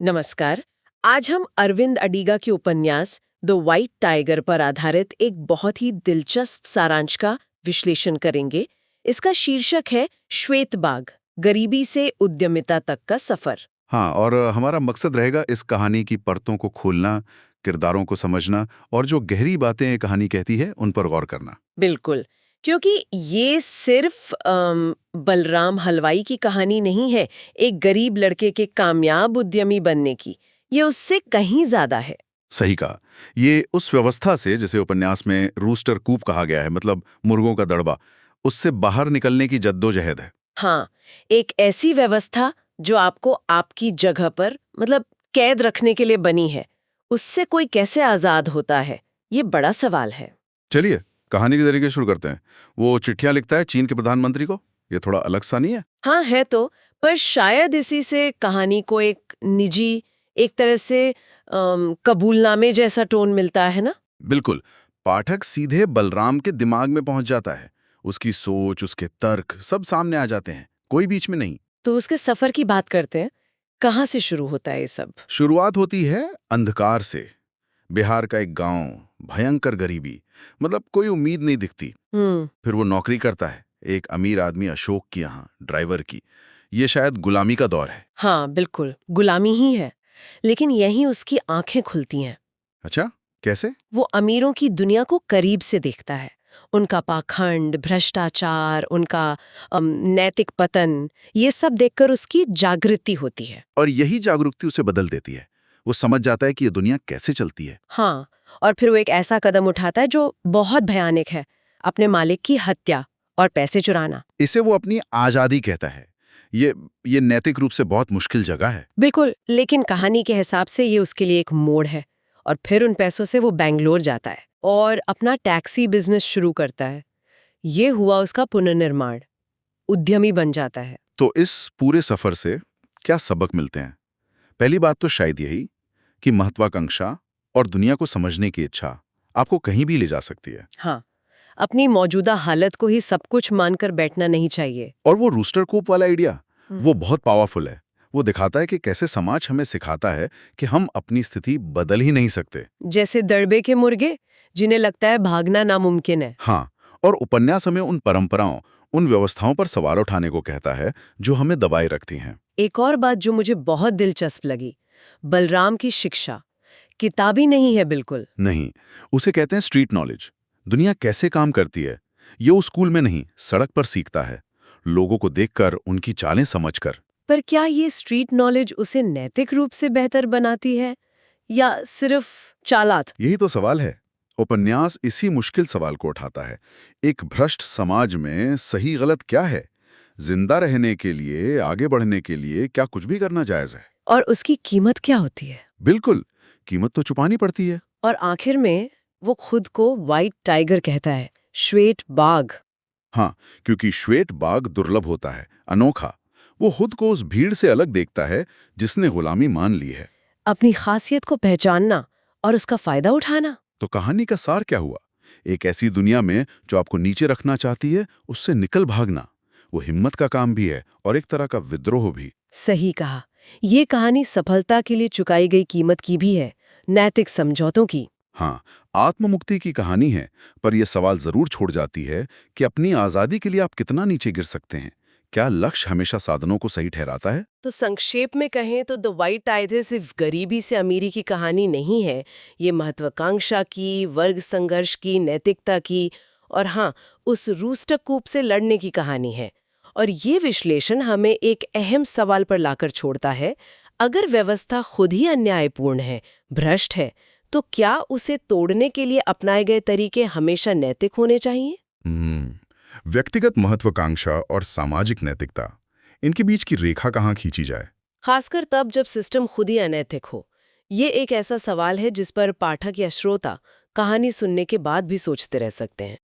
नमस्कार। आज हम अरविंद अडिगा के उपन्यास द व्हाइट टाइगर पर आधारित एक बहुत ही दिलचस्प सारांश का विश्लेषण करेंगे। इसका शीर्षक है श्वेत बाघ, गरीबी से उद्यमिता तक का सफर। हाँ, और हमारा मकसद रहेगा इस कहानी की परतों को खोलना, किरदारों को समझना और जो गहरी बातें ये कहानी कहती है, उन पर गौर करना। बिल्कुल, क्योंकि ये सिर्फ बलराम हलवाई की कहानी नहीं है, एक गरीब लड़के के कामयाब उद्यमी बनने की। ये उससे कहीं ज्यादा है। सही कहा। ये उस व्यवस्था से, जिसे उपन्यास में रूस्टर कूप कहा गया है, मतलब मुर्गों का दड़बा, उससे बाहर निकलने की जद्दोजहद है। हाँ, एक ऐसी व्यवस्था जो आपको आपकी जगह पर मतलब कैद रखने के लिए बनी है, उससे कोई कैसे आजाद होता है, ये बड़ा सवाल है। चलिए, कहानी के तरीके शुरू करते हैं। वो चिट्ठियां लिखता है चीन के प्रधानमंत्री को। ये थोड़ा अलग सा नहीं है? हाँ है तो, पर शायद इसी से कहानी को एक निजी, एक तरह से कबूलनामे जैसा टोन मिलता है ना। बिल्कुल। पाठक सीधे बलराम के दिमाग में पहुंच जाता है। उसकी सोच, उसके तर्क सब सामने आ जाते हैं, कोई बीच में नहीं। तो उसके सफर की बात करते हैं। कहाँ से शुरू होता है ये सब? शुरुआत होती है अंधकार से। बिहार का एक गांव, भयंकर गरीबी, मतलब कोई उम्मीद नहीं दिखती। हम्म। फिर वो नौकरी करता है एक अमीर आदमी अशोक की यहाँ, ड्राइवर की। ये शायद गुलामी का दौर है। हाँ बिल्कुल, गुलामी ही है। लेकिन यहीं उसकी आंखें खुलती हैं। अच्छा, कैसे? वो अमीरों की दुनिया को करीब से देखता है। उनका पाखंड, भ्रष्टाचार, उनका नैतिक पतन, ये सब देखकर उसकी जागृति होती है। और यही जागरूकता उसे बदल देती है। वो समझ जाता है कि ये दुनिया कैसे चलती है। हाँ, और फिर वो एक ऐसा कदम उठाता है जो बहुत भयानक है, अपने मालिक की हत्या और पैसे चुराना। इसे वो अपनी आजादी कहता है। ये नैतिक रूप से बहुत मुश्किल जगह है। बिल्कुल, लेकिन कहानी के हिसाब से ये उसके लिए एक मोड़ है। और फिर उन पैसों से वो बेंगलोर जाता है और अपना टैक्सी बिजनेस शुरू करता है। ये हुआ उसका पुनर्निर्माण, उद्यमी बन जाता है। तो इस पूरे सफर से क्या सबक मिलते हैं? पहली बात तो शायद यही कि महत्वाकांक्षा और दुनिया को समझने की इच्छा आपको कहीं भी ले जा सकती है। हाँ, अपनी मौजूदा हालत को ही सब कुछ मानकर बैठना नहीं चाहिए। और वो रूस्टर कूप वाला आइडिया, वो बहुत पावरफुल है। वो दिखाता है कि कैसे समाज हमें सिखाता है कि हम अपनी स्थिति बदल ही नहीं सकते। जैसे दड़बे के मुर्गे, जिन्हें लगता है भागना नामुमकिन है। हाँ, और उपन्यास हमें उन परंपराओं, उन व्यवस्थाओं पर सवाल उठाने को कहता है जो हमें दबाए रखती हैं। एक और बात जो मुझे बहुत दिलचस्प लगी, बलराम की शिक्षा किताबी नहीं है बिल्कुल। नहीं, उसे कहते हैं स्ट्रीट नॉलेज। दुनिया कैसे काम करती है, ये वो स्कूल में नहीं, सड़क पर सीखता है, लोगों को देखकर, उनकी चालें समझकर। पर क्या ये स्ट्रीट नॉलेज उसे नैतिक रूप से बेहतर बनाती है या सिर्फ चालाक? यही तो सवाल है। उपन्यास इसी मुश्किल सवाल को उठाता है। एक भ्रष्ट समाज में सही गलत क्या है? जिंदा रहने के लिए, आगे बढ़ने के लिए क्या कुछ भी करना जायज है? और उसकी कीमत क्या होती है? बिल्कुल, कीमत तो छुपानी पड़ती है। और आखिर में वो खुद को व्हाइट टाइगर कहता है, श्वेत बाघ। हाँ, क्योंकि श्वेत बाघ दुर्लभ होता है, अनोखा। वो खुद को उस भीड़ से अलग देखता है जिसने गुलामी मान ली है। अपनी खासियत को पहचानना और उसका फायदा उठाना। तो कहानी का सार क्या हुआ? एक ऐसी दुनिया में जो आपको नीचे रखना चाहती है, उससे निकल भागना। वो हिम्मत का काम भी है और एक तरह का विद्रोह भी। सही कहा। ये कहानी सफलता के लिए चुकाई गई कीमत की भी है, नैतिक समझौतों की। हाँ, आत्ममुक्ति की कहानी है, पर यह सवाल जरूर छोड़ जाती है कि अपनी आजादी के लिए आप कितना नीचे गिर सकते हैं। क्या लक्ष्य हमेशा साधनों को सही ठहराता है? तो संक्षेप में कहें तो द व्हाइट टाइगर सिर्फ गरीबी से अमीरी की कहानी नहीं है। ये महत्वाकांक्षा की, वर्ग संघर्ष की, नैतिकता की और हाँ, उस रूस्टर कूप से लड़ने की कहानी है। और ये विश्लेषण हमें एक अहम सवाल पर लाकर छोड़ता है। अगर व्यवस्था खुद ही अन्यायपूर्ण है, भ्रष्ट है, तो क्या उसे तोड़ने के लिए अपनाए गए तरीके हमेशा नैतिक होने चाहिए? व्यक्तिगत महत्वाकांक्षा और सामाजिक नैतिकता, इनके बीच की रेखा कहाँ खींची जाए? खासकर तब जब सिस्टम खुद ही अनैतिक हो। ये एक ऐसा सवाल है जिस पर पाठक या श्रोता कहानी सुनने के बाद भी सोचते रह सकते हैं।